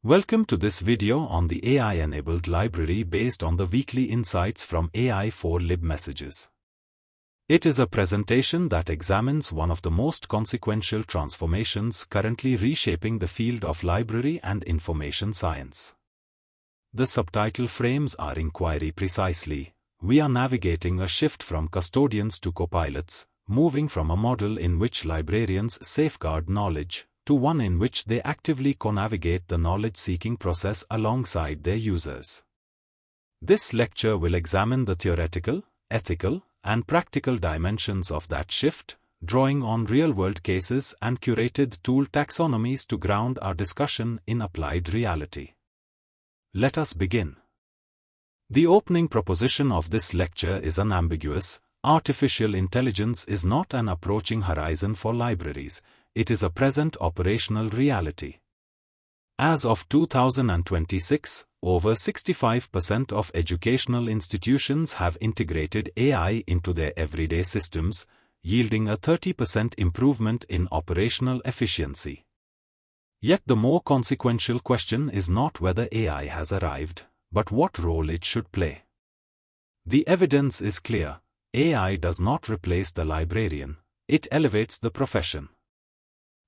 Welcome to this video on the AI-enabled library based on the weekly insights from AI for Lib messages. It is a presentation that examines one of the most consequential transformations currently reshaping the field of library and information science. The subtitle frames our inquiry precisely. We are navigating a shift from custodians to copilots, moving from a model in which librarians safeguard knowledge to one in which they actively co-navigate the knowledge-seeking process alongside their users. This lecture will examine the theoretical, ethical, and practical dimensions of that shift, drawing on real-world cases and curated tool taxonomies to ground our discussion in applied reality. Let us begin. The opening proposition of this lecture is unambiguous. Artificial intelligence is not an approaching horizon for libraries. It is a present operational reality. As of 2026, over 65% of educational institutions have integrated AI into their everyday systems, yielding a 30% improvement in operational efficiency. Yet the more consequential question is not whether AI has arrived, but what role it should play. The evidence is clear. AI does not replace the librarian, it elevates the profession.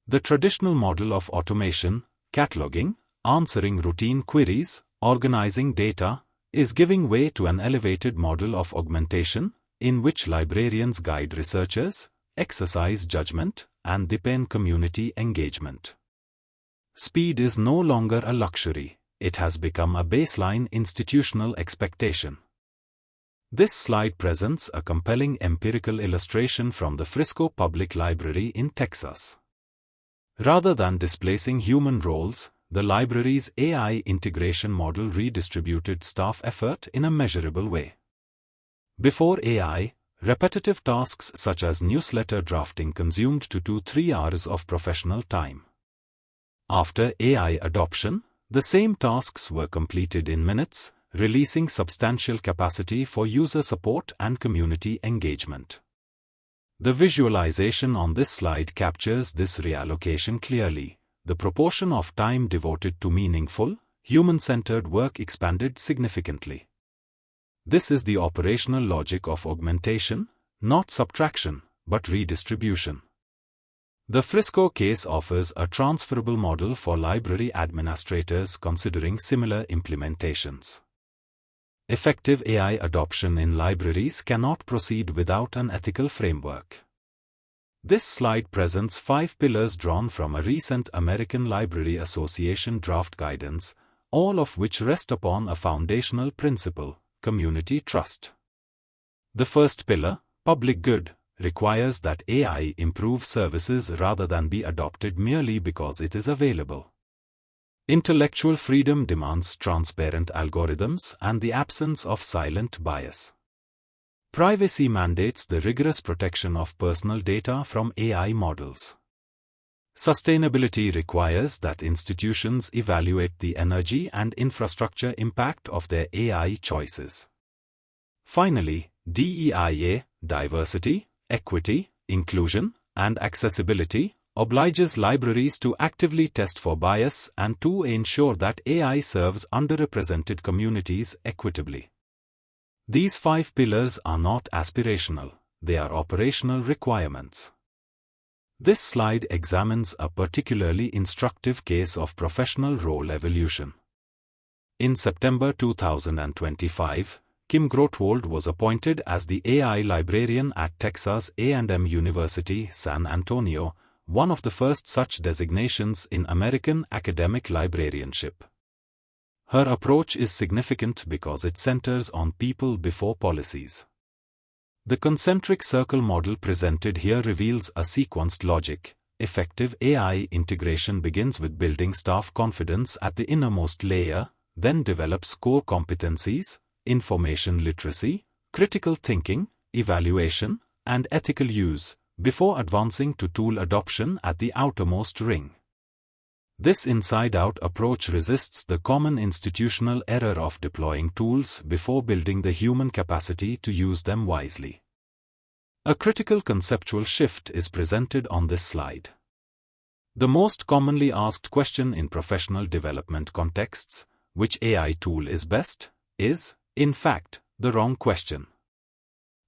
The traditional model of automation, cataloging, answering routine queries, organizing data, is giving way to an elevated model of augmentation, in which librarians guide researchers, exercise judgment, and deepen community engagement. Speed is no longer a luxury, it has become a baseline institutional expectation. This slide presents a compelling empirical illustration from the Frisco Public Library in Texas. Rather than displacing human roles, the library's AI integration model redistributed staff effort in a measurable way. Before AI, repetitive tasks such as newsletter drafting consumed 2 to 3 hours of professional time. After AI adoption, the same tasks were completed in minutes, releasing substantial capacity for user support and community engagement. The visualization on this slide captures this reallocation clearly. The proportion of time devoted to meaningful, human-centered work expanded significantly. This is the operational logic of augmentation, not subtraction, but redistribution. The Frisco case offers a transferable model for library administrators considering similar implementations. Effective AI adoption in libraries cannot proceed without an ethical framework. This slide presents 5 pillars drawn from a recent American Library Association draft guidance, all of which rest upon a foundational principle: community trust. The first pillar, public good, requires that AI improve services rather than be adopted merely because it is available. Intellectual freedom demands transparent algorithms and the absence of silent bias. Privacy mandates the rigorous protection of personal data from AI models. Sustainability requires that institutions evaluate the energy and infrastructure impact of their AI choices. Finally, DEIA, diversity, equity, inclusion, and accessibility, obliges libraries to actively test for bias and to ensure that AI serves underrepresented communities equitably. These 5 pillars are not aspirational, they are operational requirements. This slide examines a particularly instructive case of professional role evolution. In September 2025, Kim Grotwald was appointed as the AI librarian at Texas A&M University, San Antonio, one of the first such designations in American academic librarianship. Her approach is significant because it centers on people before policies. The concentric circle model presented here reveals a sequenced logic. Effective AI integration begins with building staff confidence at the innermost layer, then develops core competencies, information literacy, critical thinking, evaluation, and ethical use, before advancing to tool adoption at the outermost ring. This inside-out approach resists the common institutional error of deploying tools before building the human capacity to use them wisely. A critical conceptual shift is presented on this slide. The most commonly asked question in professional development contexts, which AI tool is best, is, in fact, the wrong question.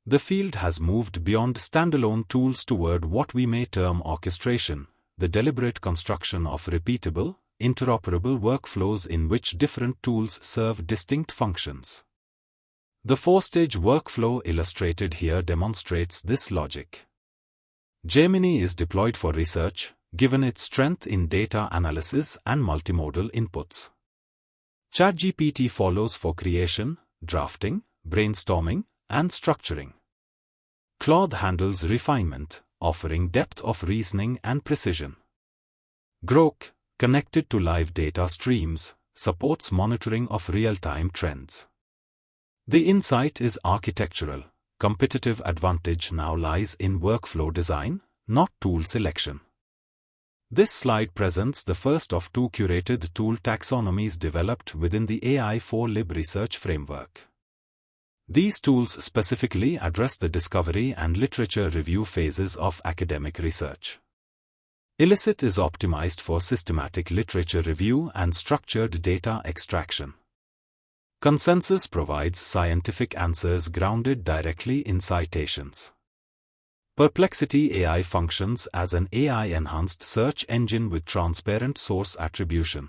The field has moved beyond standalone tools toward what we may term orchestration, the deliberate construction of repeatable, interoperable workflows in which different tools serve distinct functions. The four-stage workflow illustrated here demonstrates this logic. Gemini is deployed for research, given its strength in data analysis and multimodal inputs. ChatGPT follows for creation, drafting, brainstorming, and structuring. Claude handles refinement, offering depth of reasoning and precision. Grok, connected to live data streams, supports monitoring of real-time trends. The insight is architectural. Competitive advantage now lies in workflow design, not tool selection. This slide presents the first of two curated tool taxonomies developed within the AI for Lib research framework. These tools specifically address the discovery and literature review phases of academic research. Illicit is optimized for systematic literature review and structured data extraction. Consensus provides scientific answers grounded directly in citations. Perplexity AI functions as an AI-enhanced search engine with transparent source attribution.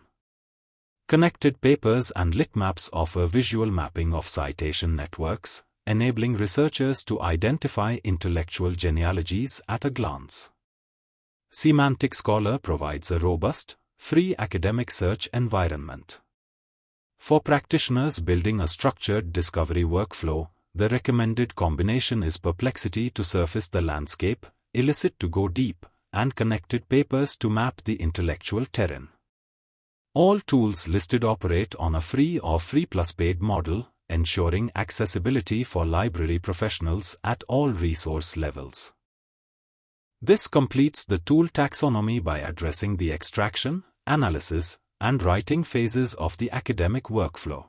Connected papers and litmaps offer visual mapping of citation networks, enabling researchers to identify intellectual genealogies at a glance. Semantic Scholar provides a robust, free academic search environment. For practitioners building a structured discovery workflow, the recommended combination is Perplexity to surface the landscape, Illicit to go deep, and Connected Papers to map the intellectual terrain. All tools listed operate on a free or free plus paid model, ensuring accessibility for library professionals at all resource levels. This completes the tool taxonomy by addressing the extraction, analysis, and writing phases of the academic workflow.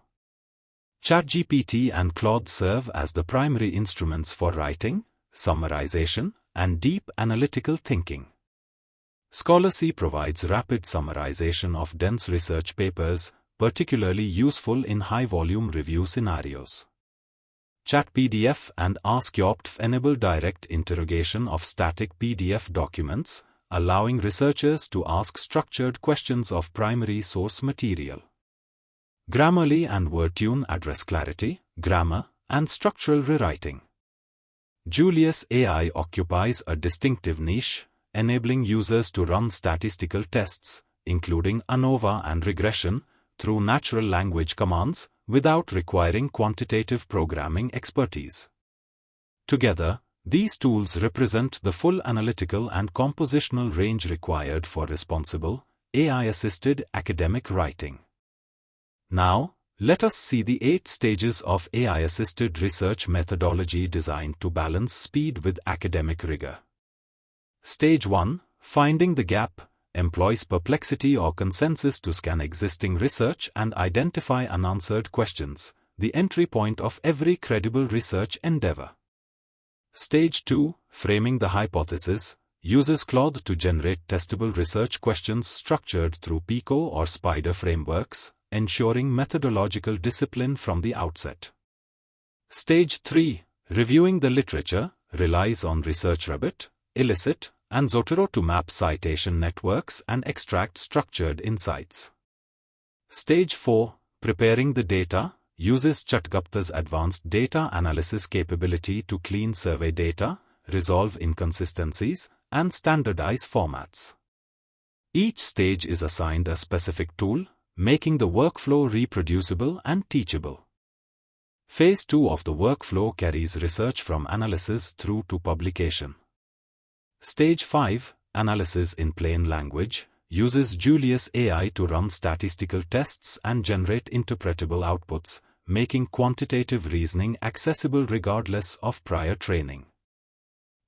ChatGPT and Claude serve as the primary instruments for writing, summarization, and deep analytical thinking. Scholarcy provides rapid summarization of dense research papers, particularly useful in high-volume review scenarios. ChatPDF and AskYopt enable direct interrogation of static PDF documents, allowing researchers to ask structured questions of primary source material. Grammarly and WordTune address clarity, grammar, and structural rewriting. Julius AI occupies a distinctive niche, enabling users to run statistical tests, including ANOVA and regression, through natural language commands, without requiring quantitative programming expertise. Together, these tools represent the full analytical and compositional range required for responsible, AI-assisted academic writing. Now, let us see the 8 stages of AI-assisted research methodology designed to balance speed with academic rigor. Stage 1, Finding the Gap, employs Perplexity or Consensus to scan existing research and identify unanswered questions, the entry point of every credible research endeavor. Stage 2, Framing the Hypothesis, uses Claude to generate testable research questions structured through Pico or Spider frameworks, ensuring methodological discipline from the outset. Stage 3, Reviewing the Literature, relies on ResearchRabbit, Illicit, and Zotero to map citation networks and extract structured insights. Stage 4, Preparing the Data, uses Chatgupta's advanced data analysis capability to clean survey data, resolve inconsistencies, and standardize formats. Each stage is assigned a specific tool, making the workflow reproducible and teachable. Phase 2 of the workflow carries research from analysis through to publication. Stage 5, Analysis in Plain Language, uses Julius AI to run statistical tests and generate interpretable outputs, making quantitative reasoning accessible regardless of prior training.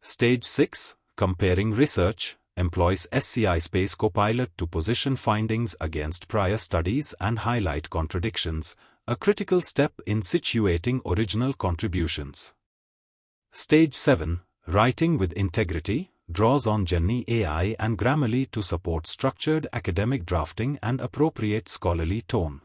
Stage 6, Comparing Research, employs SCI Space Copilot to position findings against prior studies and highlight contradictions, a critical step in situating original contributions. Stage 7, Writing with Integrity, draws on Gen AI and Grammarly to support structured academic drafting and appropriate scholarly tone.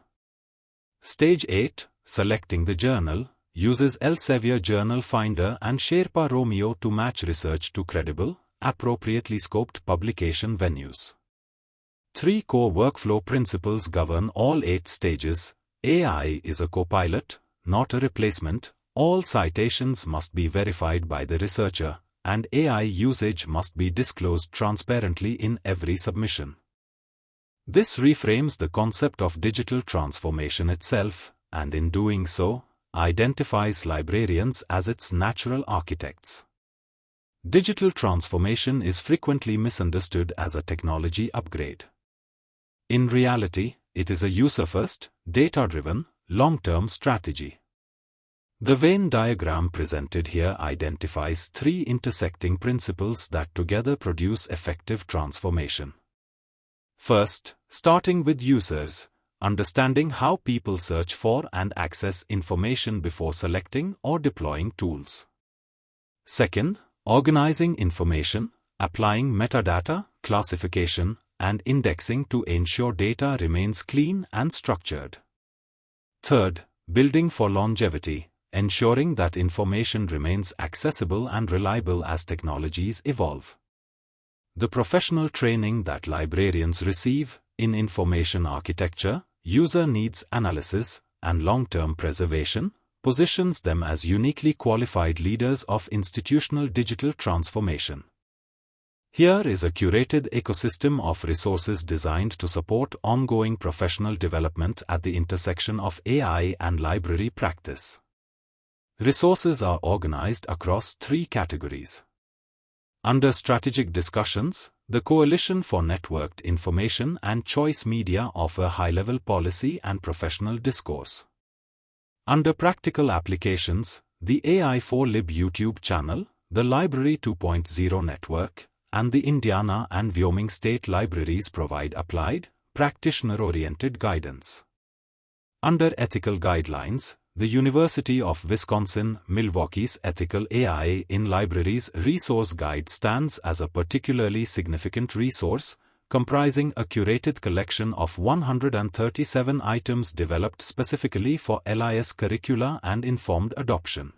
Stage 8, selecting the journal, uses Elsevier Journal Finder and Sherpa Romeo to match research to credible, appropriately scoped publication venues. 3 core workflow principles govern all 8 stages. AI is a co-pilot, not a replacement. All citations must be verified by the researcher, and AI usage must be disclosed transparently in every submission. This reframes the concept of digital transformation itself, and in doing so, identifies librarians as its natural architects. Digital transformation is frequently misunderstood as a technology upgrade. In reality, it is a user-first, data-driven, long-term strategy. The Venn diagram presented here identifies 3 intersecting principles that together produce effective transformation. First, starting with users, understanding how people search for and access information before selecting or deploying tools. Second, organizing information, applying metadata, classification, and indexing to ensure data remains clean and structured. Third, building for longevity, ensuring that information remains accessible and reliable as technologies evolve. The professional training that librarians receive in information architecture, user needs analysis, and long-term preservation positions them as uniquely qualified leaders of institutional digital transformation. Here is a curated ecosystem of resources designed to support ongoing professional development at the intersection of AI and library practice. Resources are organized across 3 categories. Under Strategic Discussions, the Coalition for Networked Information and Choice Media offer high-level policy and professional discourse. Under Practical Applications, the AI4Lib YouTube channel, the Library 2.0 network, and the Indiana and Wyoming state libraries provide applied, practitioner-oriented guidance. Under Ethical Guidelines, the University of Wisconsin-Milwaukee's Ethical AI in Libraries Resource Guide stands as a particularly significant resource, comprising a curated collection of 137 items developed specifically for LIS curricula and informed adoption.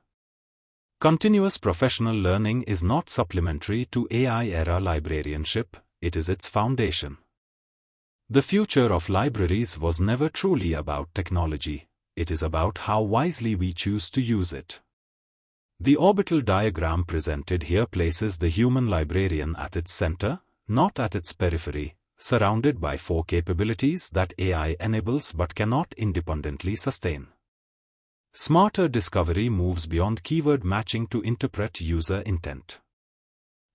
Continuous professional learning is not supplementary to AI-era librarianship, it is its foundation. The future of libraries was never truly about technology. It is about how wisely we choose to use it. The orbital diagram presented here places the human librarian at its center, not at its periphery, surrounded by 4 capabilities that AI enables but cannot independently sustain. Smarter discovery moves beyond keyword matching to interpret user intent.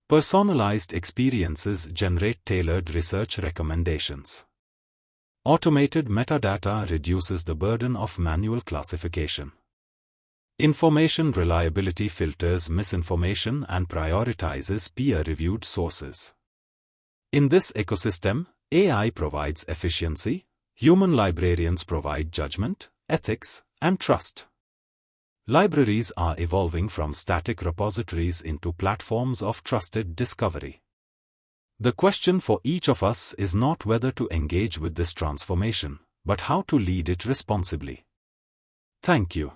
Personalized experiences generate tailored research recommendations. Automated metadata reduces the burden of manual classification. Information reliability filters misinformation and prioritizes peer-reviewed sources. In this ecosystem, AI provides efficiency, human librarians provide judgment, ethics, and trust. Libraries are evolving from static repositories into platforms of trusted discovery. The question for each of us is not whether to engage with this transformation, but how to lead it responsibly. Thank you.